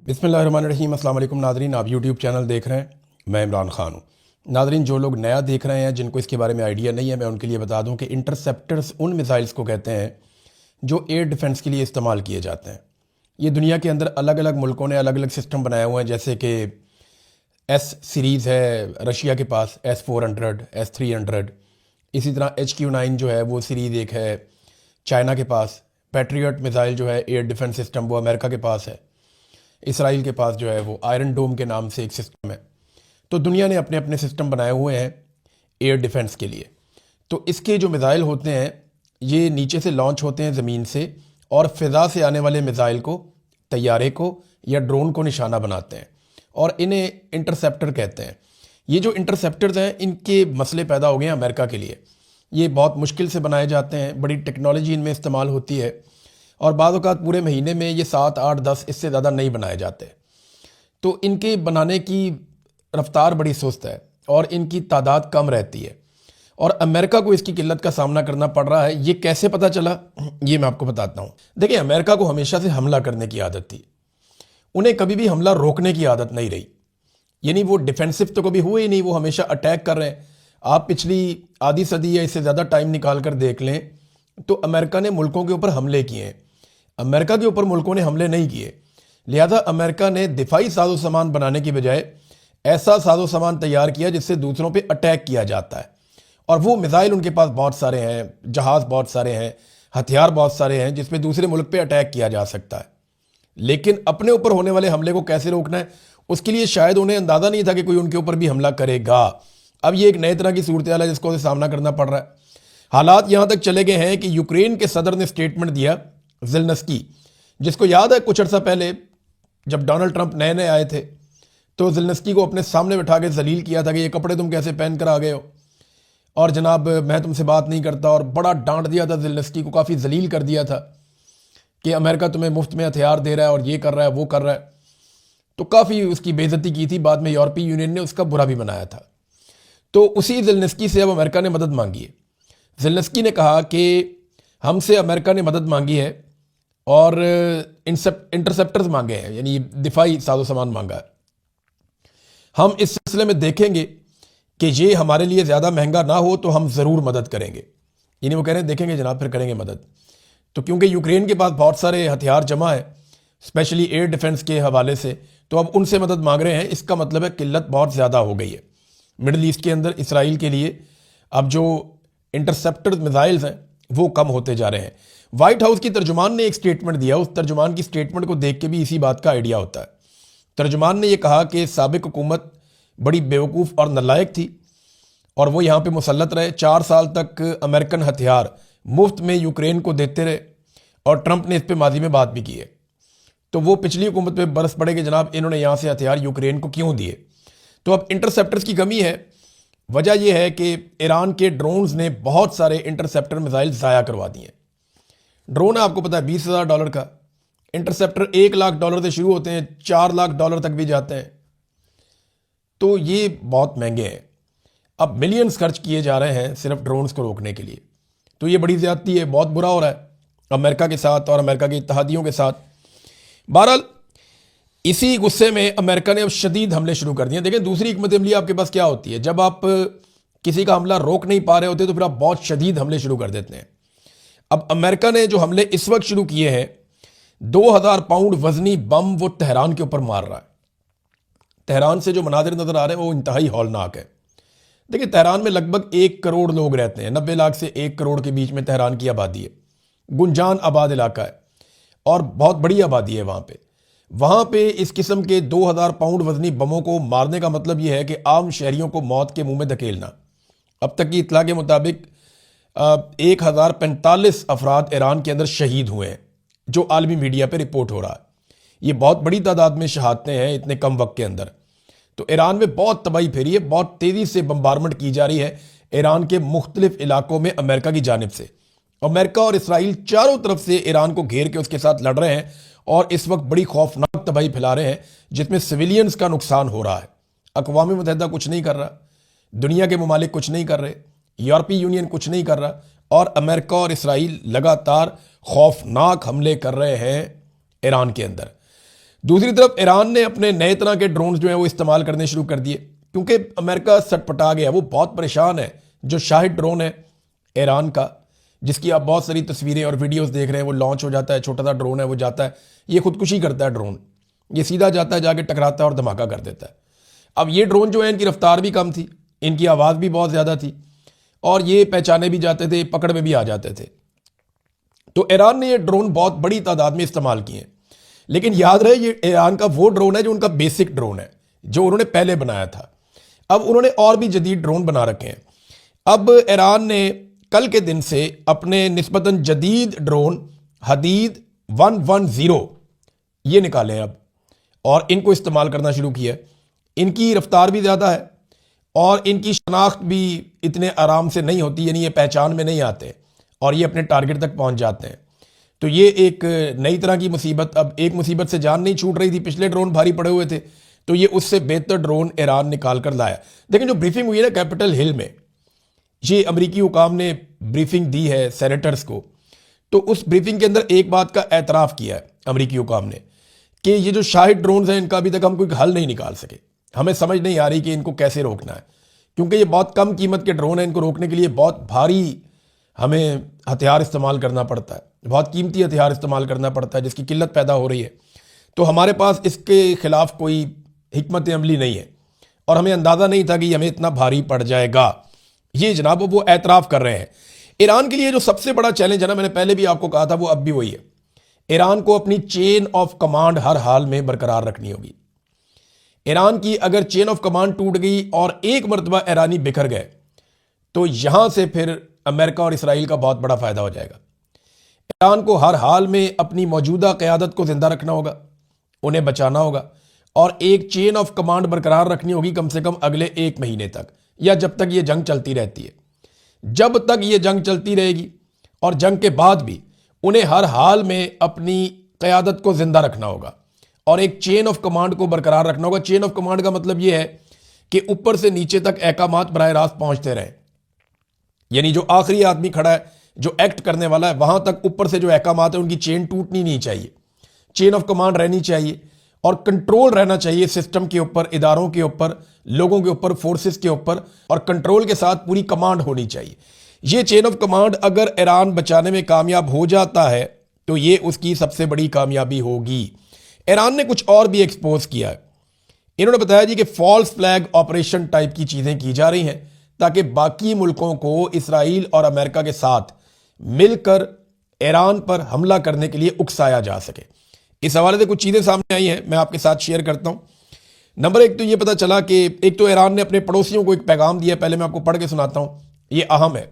बिस्मिल्लाहिर्रहमानिर्रहीम। अस्सलाम वालेकुम नाज़रीन, आप यूट्यूब चैनल देख रहे हैं, मैं इमरान ख़ान हूँ। नाज़रीन, जो लोग नया देख रहे हैं, जिनको इसके बारे में आइडिया नहीं है, मैं उनके लिए बता दूँ कि इंटरसेप्टर्स उन मिसाइल्स को कहते हैं जो एयर डिफेंस के लिए इस्तेमाल किए जाते हैं। ये दुनिया के अंदर अलग अलग मुल्कों ने अलग अलग सिस्टम बनाए हुए हैं, जैसे कि एस सीरीज़ है रशिया के पास, S-400, S-300। इसी तरह HQ-9 जो है वो सीरीज़ एक है चाइना के पास। पैट्रियट मिसाइल जो है एयर डिफेंस सिस्टम वो अमेरिका के पास है। इसराइल के पास जो है वो आयरन डोम के नाम से एक सिस्टम है। तो दुनिया ने अपने अपने सिस्टम बनाए हुए हैं एयर डिफेंस के लिए। तो इसके जो मिसाइल होते हैं ये नीचे से लॉन्च होते हैं ज़मीन से, और फ़िज़ा से आने वाले मिसाइल को, तैयारे को या ड्रोन को निशाना बनाते हैं, और इन्हें इंटरसेप्टर कहते हैं। ये जो इंटरसेप्टर्स हैं इनके मसले पैदा हो गए हैं अमेरिका के लिए। ये बहुत मुश्किल से बनाए जाते हैं, बड़ी टेक्नोलॉजी इनमें इस्तेमाल होती है, और बाद औक़ात पूरे महीने में ये 7, 8, 10 इससे ज़्यादा नहीं बनाए जाते। तो इनके बनाने की रफ्तार बड़ी सुस्त है और इनकी तादाद कम रहती है, और अमेरिका को इसकी किल्लत का सामना करना पड़ रहा है। ये कैसे पता चला, ये मैं आपको बताता हूँ। देखिए, अमेरिका को हमेशा से हमला करने की आदत थी, उन्हें कभी भी हमला रोकने की आदत नहीं रही। यानी वो डिफेंसिव तो कभी हुए ही नहीं, वो हमेशा अटैक कर रहे हैं। आप पिछली आधी सदी या इससे ज़्यादा टाइम निकाल कर देख लें तो अमेरिका ने मुल्कों के ऊपर हमले किए हैं, अमेरिका के ऊपर मुल्कों ने हमले नहीं किए। लिहाजा अमेरिका ने दिफाई साजो सामान बनाने की बजाय ऐसा साजो सामान तैयार किया जिससे दूसरों पे अटैक किया जाता है, और वो मिसाइल उनके पास बहुत सारे हैं, जहाज़ बहुत सारे हैं, हथियार बहुत सारे हैं जिसमें दूसरे मुल्क पे अटैक किया जा सकता है। लेकिन अपने ऊपर होने वाले हमले को कैसे रोकना है, उसके लिए शायद उन्हें अंदाज़ा नहीं था कि कोई उनके ऊपर भी हमला करेगा। अब ये एक नए तरह की सूरत हाल है जिसको सामना करना पड़ रहा है। हालात यहाँ तक चले गए हैं कि यूक्रेन के सदर ने स्टेटमेंट दिया, ज़ेलेंस्की, जिसको याद है कुछ अर्सा पहले जब डोनाल्ड ट्रंप नए नए आए थे तो ज़ेलेंस्की को अपने सामने बिठा के जलील किया था कि ये कपड़े तुम कैसे पहन कर आ गए हो, और जनाब मैं तुमसे बात नहीं करता, और बड़ा डांट दिया था ज़ेलेंस्की को, काफ़ी जलील कर दिया था कि अमेरिका तुम्हें मुफ्त में हथियार दे रहा है और ये कर रहा है वो कर रहा है। तो काफ़ी उसकी बेइज्जती की थी। बाद में यूरोपीय यूनियन ने उसका बुरा भी बनाया था। तो उसी ज़ेलेंस्की से अब अमेरिका ने मदद मांगी है। ज़ेलेंस्की ने कहा कि हमसे अमेरिका ने मदद मांगी है और इंटरसेप्टर्स मांगे हैं, यानी दिफाई साजो सामान मांगा है। हम इस सिलसिले में देखेंगे कि ये हमारे लिए ज़्यादा महंगा ना हो तो हम ज़रूर मदद करेंगे। यानी वो कह रहे हैं देखेंगे जनाब, फिर करेंगे मदद। तो क्योंकि यूक्रेन के पास बहुत सारे हथियार जमा है, स्पेशली एयर डिफेंस के हवाले से, तो अब उनसे मदद मांग रहे हैं। इसका मतलब है किल्लत बहुत ज़्यादा हो गई है मिडल ईस्ट के अंदर। इसराइल के लिए अब जो इंटरसेप्टर मिसाइल्स हैं वो कम होते जा रहे हैं। वाइट हाउस की तर्जुमान ने एक स्टेटमेंट दिया, उस तर्जुमान की स्टेटमेंट को देख के भी इसी बात का आइडिया होता है। तर्जुमान ने यह कहा कि साबिक हुकूमत बड़ी बेवकूफ़ और नालायक थी और वो यहाँ पे मुसल्लत रहे। 4 साल तक अमेरिकन हथियार मुफ्त में यूक्रेन को देते रहे, और ट्रंप ने इस पर माजी में बात भी की है। तो वो पिछली हुकूमत पे बरस पड़े कि जनाब इन्होंने यहाँ से हथियार यूक्रेन को क्यों दिए। तो अब इंटरसेप्टर्स की कमी है। वजह यह है कि ईरान के ड्रोन्स ने बहुत सारे इंटरसेप्टर मिसाइल ज़ाया करवा दिए। ड्रोन है आपको पता है $20,000 का, इंटरसेप्टर $1,00,000 से शुरू होते हैं, $4,00,000 तक भी जाते हैं। तो ये बहुत महंगे हैं। अब मिलियंस खर्च किए जा रहे हैं सिर्फ ड्रोन्स को रोकने के लिए। तो ये बड़ी ज़्यादती है, बहुत बुरा हो रहा है अमेरिका के साथ और अमेरिका के इत्तेहादियों के साथ। बहरहाल इसी गुस्से में अमेरिका ने अब शदीद हमले शुरू कर दिए। देखें, दूसरी हिकमत अमली आपके पास क्या होती है, जब आप किसी का हमला रोक नहीं पा रहे होते तो फिर आप बहुत शदीद हमले शुरू कर देते हैं। अब अमेरिका ने जो हमले इस वक्त शुरू किए हैं, 2000 पाउंड वजनी बम वो तेहरान के ऊपर मार रहा है। तेहरान से जो मनाजिर नजर आ रहे हैं वो इंतहाई हौलनाक है। देखिए, तेहरान में लगभग 1 करोड़ लोग रहते हैं, 90 लाख से 1 करोड़ के बीच में तेहरान की आबादी है। गुंजान आबाद इलाका है और बहुत बड़ी आबादी है वहाँ पे इस किस्म के 2000 पाउंड वजनी बमों को मारने का मतलब यह है कि आम शहरियों को मौत के मुंह में धकेलना। अब तक की इतला के मुताबिक 1045 अफराद ईरान के अंदर शहीद हुए हैं, जो आलमी मीडिया पे रिपोर्ट हो रहा है। ये बहुत बड़ी तादाद में शहादतें हैं इतने कम वक्त के अंदर। तो ईरान में बहुत तबाही फैली है, बहुत तेज़ी से बम्बारमेंट की जा रही है ईरान के मुख्तलिफ इलाकों में अमेरिका की जानिब से। अमेरिका और इसराइल चारों तरफ से ईरान को घेर के उसके साथ लड़ रहे हैं और इस वक्त बड़ी खौफनाक तबाही फैला रहे हैं जिसमें सिविलियंस का नुकसान हो रहा है। अक़वाम मुत्तहिदा कुछ नहीं कर रहा, दुनिया के ममालिक कुछ नहीं कर रहे, यूरोपीय यूनियन कुछ नहीं कर रहा, और अमेरिका और इसराइल लगातार खौफनाक हमले कर रहे हैं ईरान के अंदर। दूसरी तरफ ईरान ने अपने नए तरह के ड्रोन्स जो हैं वो इस्तेमाल करने शुरू कर दिए, क्योंकि अमेरिका सटपटा गया, वो बहुत परेशान है। जो शाहिद ड्रोन है ईरान का, जिसकी आप बहुत सारी तस्वीरें और वीडियोस देख रहे हैं, वो लॉन्च हो जाता है, छोटा सा ड्रोन है, वो जाता है, ये खुदकुशी करता है ड्रोन, ये सीधा जाता है, जाके टकराता है और धमाका कर देता है। अब ये ड्रोन जो है, इनकी रफ्तार भी कम थी, इनकी आवाज़ भी बहुत ज़्यादा थी, और ये पहचाने भी जाते थे, पकड़ में भी आ जाते थे। तो ईरान ने ये ड्रोन बहुत बड़ी तादाद में इस्तेमाल किए। लेकिन याद रहे, ये ईरान का वो ड्रोन है जो उनका बेसिक ड्रोन है, जो उन्होंने पहले बनाया था। अब उन्होंने और भी जदीद ड्रोन बना रखे हैं। अब ईरान ने कल के दिन से अपने निस्बतन जदीद ड्रोन हदीद 110 ये निकाले हैं अब, और इनको इस्तेमाल करना शुरू किया है। इनकी रफ्तार भी ज़्यादा है और इनकी शनाख्त भी इतने आराम से नहीं होती, यानी ये पहचान में नहीं आते और ये अपने टारगेट तक पहुंच जाते हैं। तो ये एक नई तरह की मुसीबत, अब एक मुसीबत से जान नहीं छूट रही थी, पिछले ड्रोन भारी पड़े हुए थे, तो ये उससे बेहतर ड्रोन ईरान निकाल कर लाया। लेकिन जो ब्रीफिंग हुई है ना कैपिटल हिल में, ये अमरीकी हुकाम ने ब्रीफिंग दी है सेनेटर्स को, तो उस ब्रीफिंग के अंदर एक बात का एतराफ़ किया है अमरीकी हुकाम ने कि ये जो शाहिद ड्रोन हैं, इनका अभी तक हम कोई हल नहीं निकाल सके। हमें समझ नहीं आ रही कि इनको कैसे रोकना है, क्योंकि ये बहुत कम कीमत के ड्रोन हैं। इनको रोकने के लिए बहुत भारी हमें हथियार इस्तेमाल करना पड़ता है, बहुत कीमती हथियार इस्तेमाल करना पड़ता है, जिसकी किल्लत पैदा हो रही है। तो हमारे पास इसके खिलाफ कोई हिकमत अमली नहीं है, और हमें अंदाज़ा नहीं था कि हमें इतना भारी पड़ जाएगा। ये जनाब वो एतराफ़ कर रहे हैं। ईरान के लिए जो सबसे बड़ा चैलेंज है ना, मैंने पहले भी आपको कहा था, वो अब भी वही है। ईरान को अपनी चेन ऑफ कमांड हर हाल में बरकरार रखनी होगी। ईरान की अगर चेन ऑफ कमांड टूट गई और एक मरतबा ईरानी बिखर गए, तो यहां से फिर अमेरिका और इसराइल का बहुत बड़ा फायदा हो जाएगा। ईरान को हर हाल में अपनी मौजूदा क़यादत को जिंदा रखना होगा, उन्हें बचाना होगा, और एक चेन ऑफ कमांड बरकरार रखनी होगी कम से कम अगले 1 महीने तक, या जब तक ये जंग चलती रहती है। जब तक ये जंग चलती रहेगी और जंग के बाद भी उन्हें हर हाल में अपनी क़यादत को जिंदा रखना होगा और एक चेन ऑफ कमांड को बरकरार रखना होगा। चेन ऑफ कमांड का मतलब यह है कि ऊपर से नीचे तक अहकामात बराह रास्त पहुंचते रहें, यानी जो आखिरी आदमी खड़ा है, जो एक्ट करने वाला है, वहां तक ऊपर से जो अहकामात है उनकी चेन टूटनी नहीं चाहिए। चेन ऑफ कमांड रहनी चाहिए और कंट्रोल रहना चाहिए सिस्टम के ऊपर, इदारों के ऊपर, लोगों के ऊपर, फोर्सेस के ऊपर, और कंट्रोल के साथ पूरी कमांड होनी चाहिए। ये चेन ऑफ कमांड अगर ईरान बचाने में कामयाब हो जाता है तो ये उसकी सबसे बड़ी कामयाबी होगी। ईरान ने कुछ और भी एक्सपोज किया है। इन्होंने बताया जी कि फॉल्स फ्लैग ऑपरेशन टाइप की चीज़ें की जा रही हैं ताकि बाकी मुल्कों को इसराइल और अमेरिका के साथ मिलकर ईरान पर हमला करने के लिए उकसाया जा सके। इस हवाले से कुछ चीज़ें सामने आई हैं, मैं आपके साथ शेयर करता हूँ। नंबर 1 तो ये पता चला कि एक तो ईरान ने अपने पड़ोसियों को एक पैगाम दिया, पहले मैं आपको पढ़ के सुनाता हूँ, ये अहम है,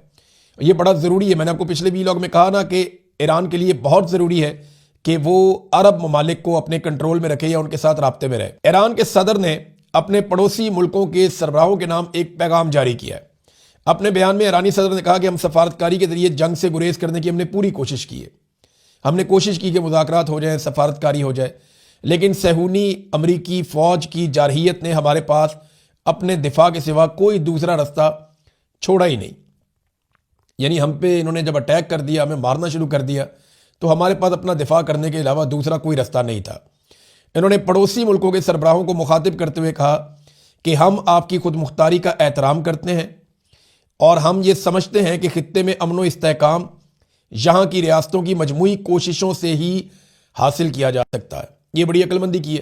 ये बड़ा ज़रूरी है। मैंने आपको पिछले वीलॉग में कहा ना कि ईरान के लिए बहुत ज़रूरी है कि वो अरब ममालिक को अपने कंट्रोल में रखे या उनके साथ राब्ते में रहे। ईरान के सदर ने अपने पड़ोसी मुल्कों के सरबराहों के नाम एक पैगाम जारी किया है। अपने बयान में ईरानी सदर ने कहा कि हम सफारतकारी के जरिए जंग से गुरेज करने की हमने पूरी कोशिश की है। हमने कोशिश की कि मुज़ाकरात हो जाए, सफारतकारी हो जाए, लेकिन सहूनी अमरीकी फ़ौज की जारहियत ने हमारे पास अपने दिफा के सिवा कोई दूसरा रास्ता छोड़ा ही नहीं। यानी हम पे इन्होंने जब अटैक कर दिया, हमें मारना शुरू कर दिया, तो हमारे पास अपना दिफा करने के अलावा दूसरा कोई रास्ता नहीं था। इन्होंने पड़ोसी मुल्कों के सरबराहों को मुखातिब करते हुए कहा कि हम आपकी खुद मुख्तारी का एहतराम करते हैं और हम ये समझते हैं कि खित्ते में अमन व इस्तेहकाम यहाँ की रियासतों की मजमूई कोशिशों से ही हासिल किया जा सकता है। ये बड़ी अक्लमंदी की है।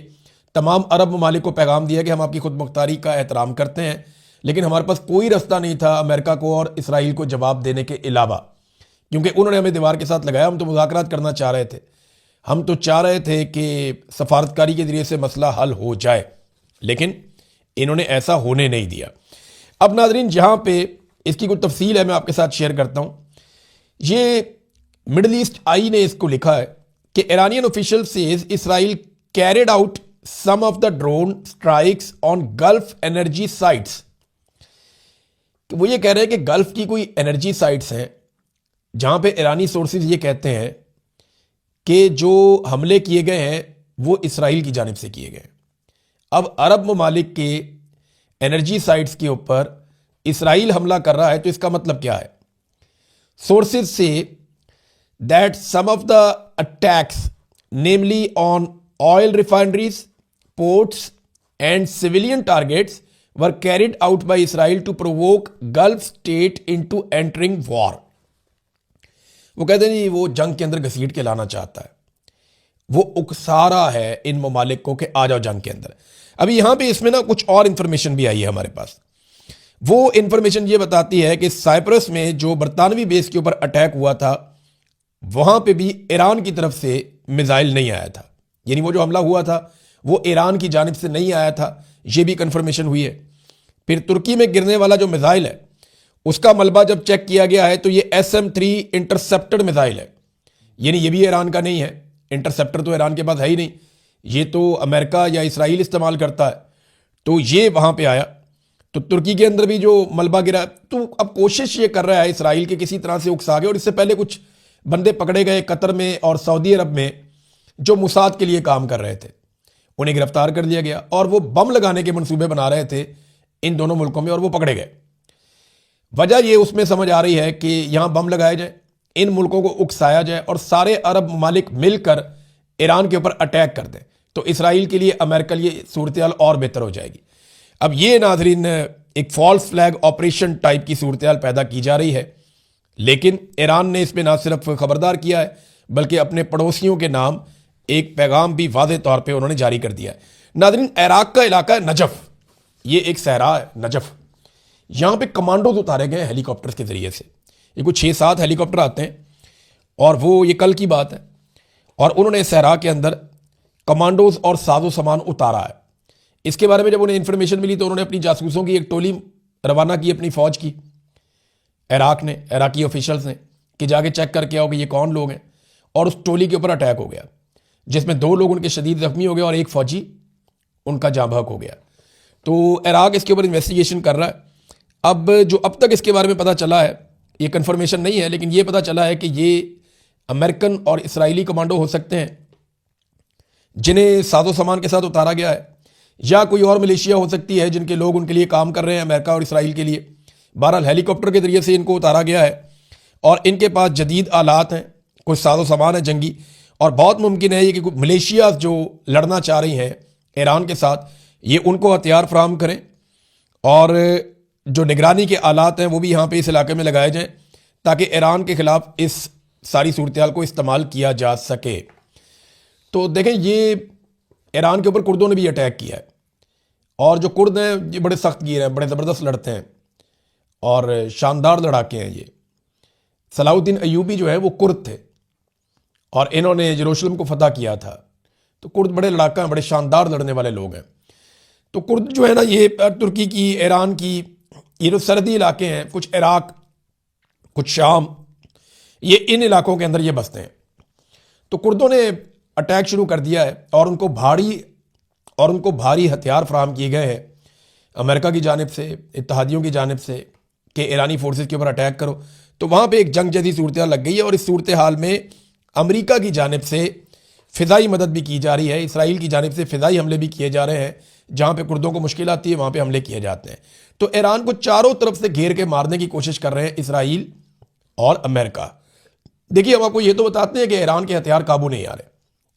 तमाम अरब ममालिक को पैगाम दिया कि हम आपकी खुद मुख्तारी का एहतराम करते हैं, लेकिन हमारे पास कोई रास्ता नहीं था अमेरिका को और इसराइल को जवाब देने के अलावा, क्योंकि उन्होंने हमें दीवार के साथ लगाया। हम तो मुज़ाकरात करना चाह रहे थे, हम तो चाह रहे थे कि सफारतकारी के जरिए से मसला हल हो जाए, लेकिन इन्होंने ऐसा होने नहीं दिया। अब नाज़रीन, जहाँ पे इसकी कुछ तफसील है मैं आपके साथ शेयर करता हूँ। ये मिडल ईस्ट आई ने इसको लिखा है कि Iranian official says Israel carried out some of the drone strikes on Gulf energy sites. वो ये कह रहे हैं कि गल्फ की कोई एनर्जी साइट्स हैं जहां पे ईरानी सोर्सेज ये कहते हैं कि जो हमले किए गए हैं वो इसराइल की जानिब से किए गए। अब अरब ममालिक के एनर्जी साइट्स के ऊपर इसराइल हमला कर रहा है, तो इसका मतलब क्या है? सोर्सेज से that some of the attacks, namely on oil refineries, ports, and civilian targets were carried out by Israel to provoke Gulf state into entering war. वो कहते हैं जी वो जंग के अंदर घसीट के लाना चाहता है, वो उकसा रहा है इन ममालिक को कि आ जाओ जंग के अंदर। अभी यहां पे इसमें ना कुछ और इंफॉर्मेशन भी आई है हमारे पास। वो इंफॉर्मेशन ये बताती है कि साइप्रस में जो बरतानवी बेस के ऊपर अटैक हुआ था, वहां पे भी ईरान की तरफ से मिसाइल नहीं आया था, यानी वो जो हमला हुआ था वो ईरान की जानिब से नहीं आया था, ये भी कंफर्मेशन हुई है। फिर तुर्की में गिरने वाला जो मिसाइल है उसका मलबा जब चेक किया गया है तो ये SM-3 इंटरसेप्टर मिसाइल है, यानी ये भी ईरान का नहीं है। इंटरसेप्टर तो ईरान के पास है ही नहीं, ये तो अमेरिका या इसराइल इस्तेमाल करता है। तो ये वहां पे आया, तो तुर्की के अंदर भी जो मलबा गिरा, तो अब कोशिश ये कर रहा है इसराइल के किसी तरह से उकसा के, और इससे पहले कुछ बंदे पकड़े गए कतर में और सऊदी अरब में जो मुसाद के लिए काम कर रहे थे, उन्हें गिरफ्तार कर लिया गया और वो बम लगाने के मंसूबे बना रहे थे इन दोनों मुल्कों में, और वो पकड़े गए। वजह ये उसमें समझ आ रही है कि यहां बम लगाए जाए, इन मुल्कों को उकसाया जाए और सारे अरब ममालिक मिलकर ईरान के ऊपर अटैक कर दें, तो इसराइल के लिए, अमेरिका के लिए सूरत हाल और बेहतर हो जाएगी। अब ये नाजरीन एक फॉल्स फ्लैग ऑपरेशन टाइप की सूरत हाल पैदा की जा रही है, लेकिन ईरान ने इसमें ना सिर्फ खबरदार किया है बल्कि अपने पड़ोसियों के नाम एक पैगाम भी वाज़ेह तौर पे उन्होंने जारी कर दिया है। नाज़रीन, इराक का इलाका है नजफ, ये एक सहरा है नजफ, यहाँ पे कमांडोज उतारे गए हेलीकॉप्टर्स के ज़रिए से। ये कुछ 6-7 हेलीकॉप्टर आते हैं और वो ये कल की बात है, और उन्होंने सहरा के अंदर कमांडोज और साजो सामान उतारा है। इसके बारे में जब उन्हें इन्फॉर्मेशन मिली तो उन्होंने अपनी जासूसों की एक टोली रवाना की, अपनी फ़ौज की, इराक ने, इराकी ऑफिशियल्स ने, कि जाके चेक करके आओ कि ये कौन लोग हैं। और उस टोली के ऊपर अटैक हो गया जिसमें 2 लोग उनके शदीद जख्मी हो गए और एक फ़ौजी उनका जाँ बहक हो गया। तो इराक इसके ऊपर इन्वेस्टिगेशन कर रहा है। अब जो अब तक इसके बारे में पता चला है, ये कंफर्मेशन नहीं है, लेकिन ये पता चला है कि ये अमेरिकन और इसराइली कमांडो हो सकते हैं जिन्हें साजो सामान के साथ उतारा गया है, या कोई और मलेशिया हो सकती है जिनके लोग उनके लिए काम कर रहे हैं अमेरिका और इसराइल के लिए। बहरहाल हेलीकॉप्टर के जरिए से इनको उतारा गया है और इनके पास जदीद आलात हैं, कुछ साजो सामान है जंगी, और बहुत मुमकिन है ये कि मलेशिया जो लड़ना चाह रही हैं ईरान के साथ, ये उनको हथियार फराहम करें और जो निगरानी के आलात हैं वो भी यहाँ पे इस इलाके में लगाए जाएं ताकि ईरान के ख़िलाफ़ इस सारी सूरत हाल को इस्तेमाल किया जा सके। तो देखें, ये ईरान के ऊपर कुर्दों ने भी अटैक किया है, और जो कुर्द हैं ये बड़े सख्त गिर हैं, बड़े ज़बरदस्त लड़ते हैं और शानदार लड़ाके हैं। ये सलाहुद्दीन अय्यूबी जो है वो कुर्द थे और इन्होंने यरूशलेम को फतह किया था। तो कुर्द बड़े लड़ाका हैं, बड़े शानदार लड़ने वाले लोग हैं। तो कुर्द जो है ना, ये तुर्की की, ईरान की, ये जो सरहदी इलाके हैं, कुछ इराक, कुछ शाम, ये इन इलाकों के अंदर ये बसते हैं। तो कुर्दों ने अटैक शुरू कर दिया है और उनको भारी हथियार फराहम किए गए हैं अमेरिका की जानिब से, इत्तहादियों की जानिब से, कि ईरानी फोर्सेस के ऊपर अटैक करो। तो वहाँ पे एक जंग जैसी सूरत हाल लग गई है और इस सूरत हाल में अमेरिका की जानिब से फ़िज़ाई मदद भी की जा रही है, इसराइल की जानिब से फ़िज़ाई हमले भी किए जा रहे हैं। जहाँ पे कुर्दों को मुश्किल आती है वहाँ पे हमले किए जाते हैं। तो ईरान को चारों तरफ से घेर के मारने की कोशिश कर रहे हैं इसराइल और अमेरिका। देखिए, हम आपको ये तो बताते हैं कि ईरान के हथियार काबू नहीं आ रहे,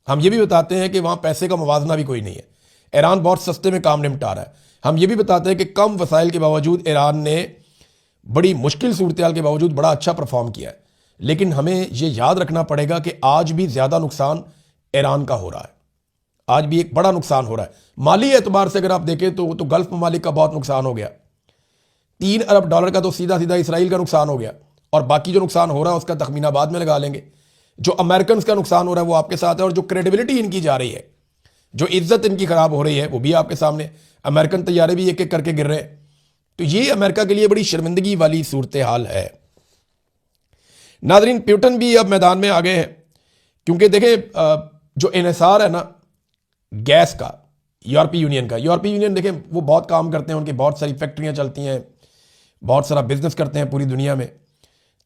हम ये भी बताते हैं कि वहाँ पैसे का मुवाजना भी कोई नहीं है, ईरान बहुत सस्ते में काम निपटा रहा है। हम ये भी बताते हैं कि कम वसाइल के बावजूद ईरान ने बड़ी मुश्किल सूरत हाल के बावजूद बड़ा अच्छा परफॉर्म किया है। लेकिन हमें ये याद रखना पड़ेगा कि आज भी ज़्यादा नुकसान ईरान का हो रहा है, आज भी एक बड़ा नुकसान हो रहा है। माली एतबार से अगर आप देखें तो गल्फ ममालिक का बहुत नुकसान हो गया, $3 अरब का तो सीधा सीधा इसराइल का नुकसान हो गया, और बाकी जो नुकसान हो रहा है उसका तखमीना बाद में लगा लेंगे। जो अमेरिकन का नुकसान हो रहा है वो आपके साथ है, और जो क्रेडिबिलिटी इनकी जा रही है, जो इज्जत इनकी खराब हो रही है, वो भी आपके सामने। अमेरिकन तैयारे भी एक एक करके गिर रहे हैं। तो ये अमेरिका के लिए बड़ी शर्मिंदगी वाली सूरत हाल है। नाजरीन, पुतिन भी अब मैदान में आ गए हैं, क्योंकि देखें जो इन्हिसार है ना गैस का, यूरोपीय यूनियन देखें वो बहुत काम करते हैं, उनकी बहुत सारी फैक्ट्रियाँ चलती हैं, बहुत सारा बिजनेस करते हैं पूरी दुनिया में।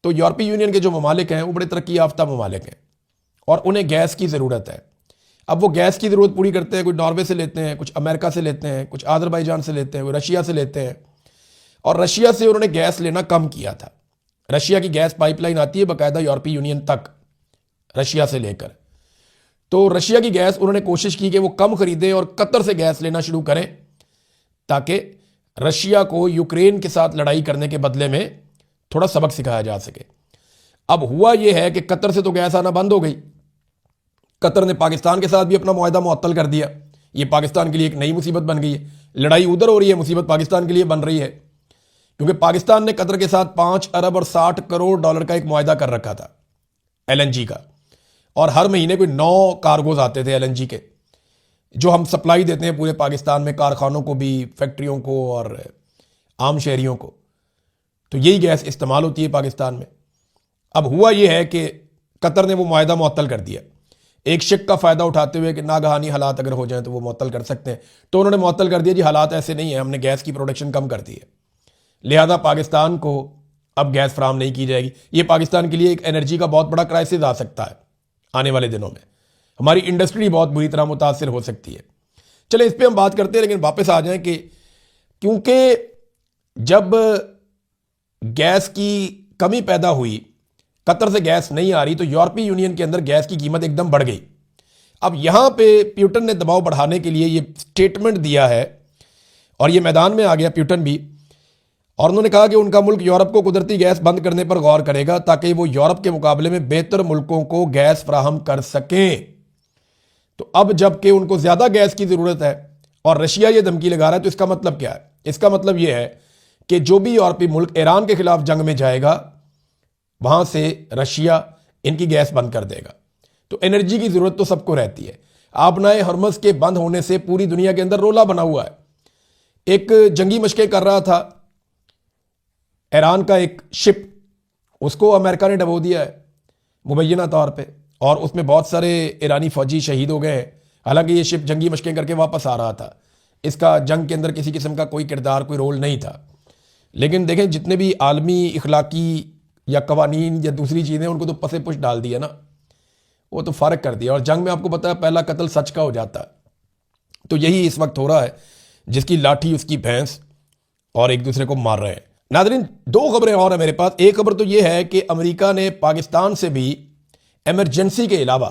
तो यूरोपीय यूनियन के जो ममालिक हैं वो बड़े तरक्की याफ्ता ममालिक हैं और उन्हें गैस की ज़रूरत है। अब वो गैस की ज़रूरत पूरी करते हैं, कुछ नॉर्वे से लेते हैं, कुछ अमेरिका से लेते हैं, कुछ आज़रबाईजान से लेते हैं, वो रशिया से लेते हैं। और रशिया से उन्होंने गैस लेना कम किया था। रशिया की गैस पाइपलाइन आती है बाकायदा यूरोपीय यूनियन तक, रशिया से लेकर। तो रशिया की गैस उन्होंने कोशिश की कि वो कम खरीदे और कतर से गैस लेना शुरू करें, ताकि रशिया को यूक्रेन के साथ लड़ाई करने के बदले में थोड़ा सबक सिखाया जा सके। अब हुआ यह है कि कतर से तो गैस आना बंद हो गई। कतर ने पाकिस्तान के साथ भी अपना मुआहदा मुअत्तल कर दिया। ये पाकिस्तान के लिए एक नई मुसीबत बन गई है। लड़ाई उधर हो रही है, मुसीबत पाकिस्तान के लिए बन रही है, क्योंकि पाकिस्तान ने कतर के साथ 5 अरब और 60 करोड़ डॉलर का एक मुआहदा कर रखा था एलएनजी का, और हर महीने कोई 9 कार्गोज आते थे एलएनजी के, जो हम सप्लाई देते हैं पूरे पाकिस्तान में, कारखानों को भी, फैक्ट्रियों को और आम शहरियों को। तो यही गैस इस्तेमाल होती है पाकिस्तान में। अब हुआ यह है कि कतर ने वो मुआहदा मुअत्तल कर दिया, एक शिक का फ़ायदा उठाते हुए कि नागहानी हालात अगर हो जाएं तो वो मुअत्तल कर सकते हैं। तो उन्होंने मुअत्तल कर दिया, जी हालात ऐसे नहीं है, हमने गैस की प्रोडक्शन कम कर दी है, लिहाजा पाकिस्तान को अब गैस फराहम नहीं की जाएगी। ये पाकिस्तान के लिए एक एनर्जी का बहुत बड़ा क्राइसिस आ सकता है आने वाले दिनों में। हमारी इंडस्ट्री बहुत बुरी तरह मुतासिर हो सकती है। चले इस पर हम बात करते हैं, लेकिन वापस आ जाएं कि क्योंकि जब गैस की कमी पैदा हुई, कतर से गैस नहीं आ रही, तो यूरोपीय यूनियन के अंदर गैस की कीमत एकदम बढ़ गई। अब यहां पे प्यूटन ने दबाव बढ़ाने के लिए ये स्टेटमेंट दिया है और ये मैदान में आ गया प्यूटन भी, और उन्होंने कहा कि उनका मुल्क यूरोप को कुदरती गैस बंद करने पर गौर करेगा ताकि वो यूरोप के मुकाबले में बेहतर मुल्कों को गैस फराहम कर सकें। तो अब जबकि उनको ज्यादा गैस की जरूरत है और रशिया ये धमकी लगा रहा है, तो इसका मतलब क्या है? इसका मतलब यह है कि जो भी यूरोपीय मुल्क ईरान के खिलाफ जंग में जाएगा, वहां से रशिया इनकी गैस बंद कर देगा। तो एनर्जी की जरूरत तो सबको रहती है। आबनाए हरमज के बंद होने से पूरी दुनिया के अंदर रोला बना हुआ है। एक जंगी मशकें कर रहा था ईरान का एक शिप, उसको अमेरिका ने डबो दिया है मुबैना तौर पे, और उसमें बहुत सारे ईरानी फौजी शहीद हो गए हैं। हालांकि ये शिप जंगी मशकें करके वापस आ रहा था, इसका जंग के अंदर किसी किस्म का कोई किरदार, कोई रोल नहीं था। लेकिन देखें, जितने भी आलमी इखलाकी या कवानीन या दूसरी चीज़ें, उनको तो पसे पुश डाल दिया ना, वो तो फ़र्क कर दिया। और जंग में आपको पता है पहला कत्ल सच का हो जाता है। तो यही इस वक्त हो रहा है, जिसकी लाठी उसकी भैंस, और एक दूसरे को मार रहे हैं। नादरीन, 2 खबरें और हैं मेरे पास। एक खबर तो ये है कि अमेरिका ने पाकिस्तान से भी इमरजेंसी के अलावा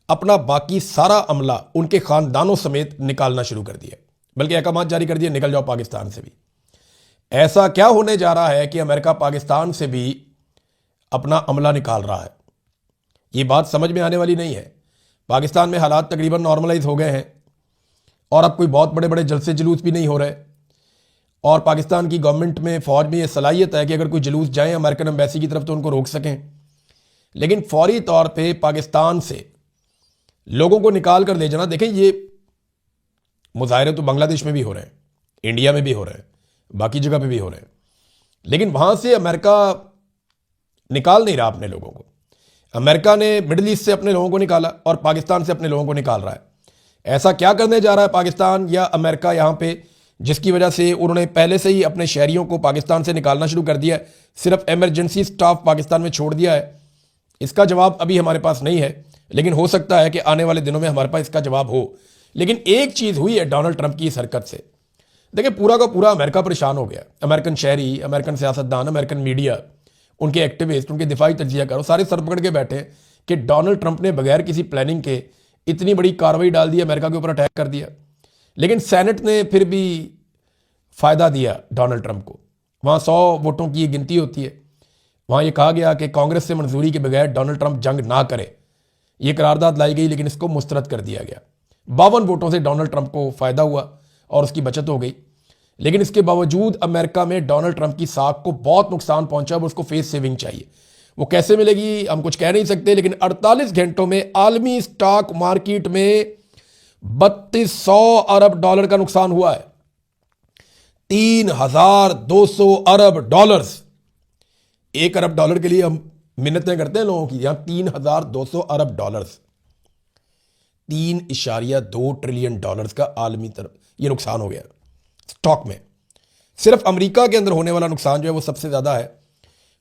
अपना बाकी सारा अमला उनके खानदानों समेत निकालना शुरू कर दिया, बल्कि अहकाम जारी कर दिए, निकल जाओ पाकिस्तान से भी। ऐसा क्या होने जा रहा है कि अमेरिका पाकिस्तान से भी अपना अमला निकाल रहा है? ये बात समझ में आने वाली नहीं है। पाकिस्तान में हालात तकरीबन नॉर्मलाइज हो गए हैं और अब कोई बहुत बड़े बड़े जलसे जुलूस भी नहीं हो रहे, और पाकिस्तान की गवर्नमेंट में, फौज में, ये सलाहियत है कि अगर कोई जुलूस जाए अमेरिकन एम्बेसी की तरफ तो उनको रोक सकें। लेकिन फौरी तौर पे पाकिस्तान से लोगों को निकाल कर ले जाना, देखें ये मुजाहरे तो बांग्लादेश में भी हो रहे हैं, इंडिया में भी हो रहे हैं, बाकी जगह पे भी हो रहे हैं, लेकिन वहां से अमेरिका निकाल नहीं रहा अपने लोगों को। अमेरिका ने मिडिल ईस्ट से अपने लोगों को निकाला और पाकिस्तान से अपने लोगों को निकाल रहा है। ऐसा क्या करने जा रहा है पाकिस्तान या अमेरिका यहां पे, जिसकी वजह से उन्होंने पहले से ही अपने शहरियों को पाकिस्तान से निकालना शुरू कर दिया है, सिर्फ इमरजेंसी स्टाफ पाकिस्तान में छोड़ दिया है? इसका जवाब अभी हमारे पास नहीं है, लेकिन हो सकता है कि आने वाले दिनों में हमारे पास इसका जवाब हो। लेकिन एक चीज हुई है डोनाल्ड ट्रंप की इस हरकत से, देखिए पूरा का पूरा अमेरिका परेशान हो गया। अमेरिकन शहरी, अमेरिकन सियासतदान, अमेरिकन मीडिया, उनके एक्टिविस्ट, उनके दिफाई तजिया करो, सारे सर पकड़ के बैठे कि डोनाल्ड ट्रंप ने बगैर किसी प्लानिंग के इतनी बड़ी कार्रवाई डाल दी, अमेरिका के ऊपर अटैक कर दिया। लेकिन सेनेट ने फिर भी फायदा दिया डोनाल्ड ट्रंप को। वहां 100 वोटों की गिनती होती है, वहां यह कहा गया कि कांग्रेस से मंजूरी के बगैर डोनाल्ड ट्रंप जंग ना करे, यह करारदाद लाई गई, लेकिन इसको मुस्तरद कर दिया गया। 52 वोटों से डोनाल्ड ट्रंप को फायदा हुआ और उसकी बचत हो गई। लेकिन इसके बावजूद अमेरिका में डोनाल्ड ट्रंप की साख को बहुत नुकसान पहुंचा, वो उसको फेस सेविंग चाहिए। वो कैसे मिलेगी हम कुछ कह नहीं सकते, लेकिन 48 घंटों में आलमी स्टॉक मार्केट में 3200 अरब डॉलर का नुकसान हुआ है। 3200 अरब डॉलर्स। 1 अरब डॉलर के लिए हम मिन्नतें करते हैं लोगों की, यहां 3200 अरब डॉलर्स, 3.2 ट्रिलियन डॉलर्स का आलमी तरफ ये नुकसान हो गया स्टॉक में। सिर्फ अमेरिका के अंदर होने वाला नुकसान जो है वो सबसे ज्यादा है,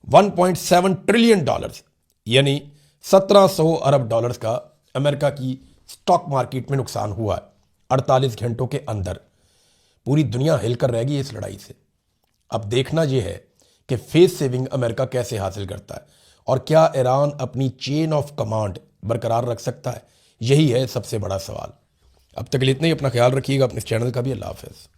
1.7 ट्रिलियन डॉलर्स, यानी 1700 अरब डॉलर्स का अमेरिका की स्टॉक मार्केट में नुकसान हुआ है 48 घंटों के अंदर। पूरी दुनिया हिलकर रह गई इस लड़ाई से। अब देखना यह है कि फेस सेविंग अमेरिका कैसे हासिल करता है, और क्या ईरान अपनी चेन ऑफ कमांड बरकरार रख सकता है। यही है सबसे बड़ा सवाल। अब तक के लिए इतना ही। अपना ख्याल रखिएगा, अपने इस चैनल का भी। अल्लाह हाफ़िज़।